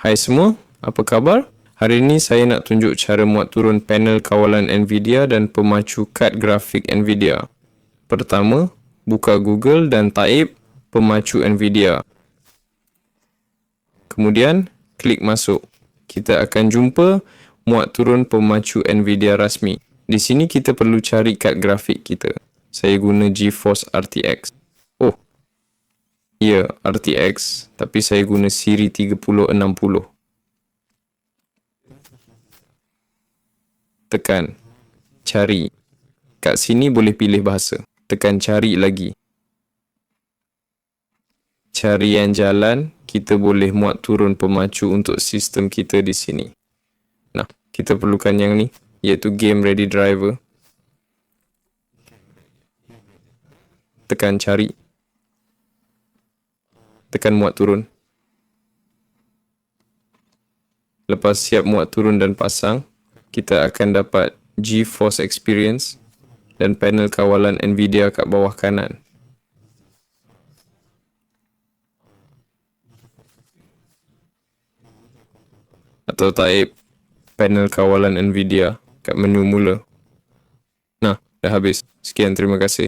Hai semua, apa khabar? Hari ini saya nak tunjuk cara muat turun panel kawalan Nvidia dan pemacu kad grafik Nvidia. Pertama, buka Google dan type Pemacu Nvidia. Kemudian, klik masuk. Kita akan jumpa muat turun pemacu Nvidia rasmi. Di sini kita perlu cari kad grafik kita. Saya guna GeForce RTX. Oh, ya, RTX, tapi saya guna siri 3060. Tekan cari. Kat sini boleh pilih bahasa. Tekan cari lagi. Cari yang jalan, kita boleh muat turun pemacu untuk sistem kita di sini. Nah, kita perlukan yang ni, iaitu Game Ready Driver. Tekan cari. Tekan muat turun. Lepas siap muat turun dan pasang, kita akan dapat GeForce Experience dan panel kawalan Nvidia kat bawah kanan. Atau type panel kawalan Nvidia kat menu mula. Nah, dah habis. Sekian, terima kasih.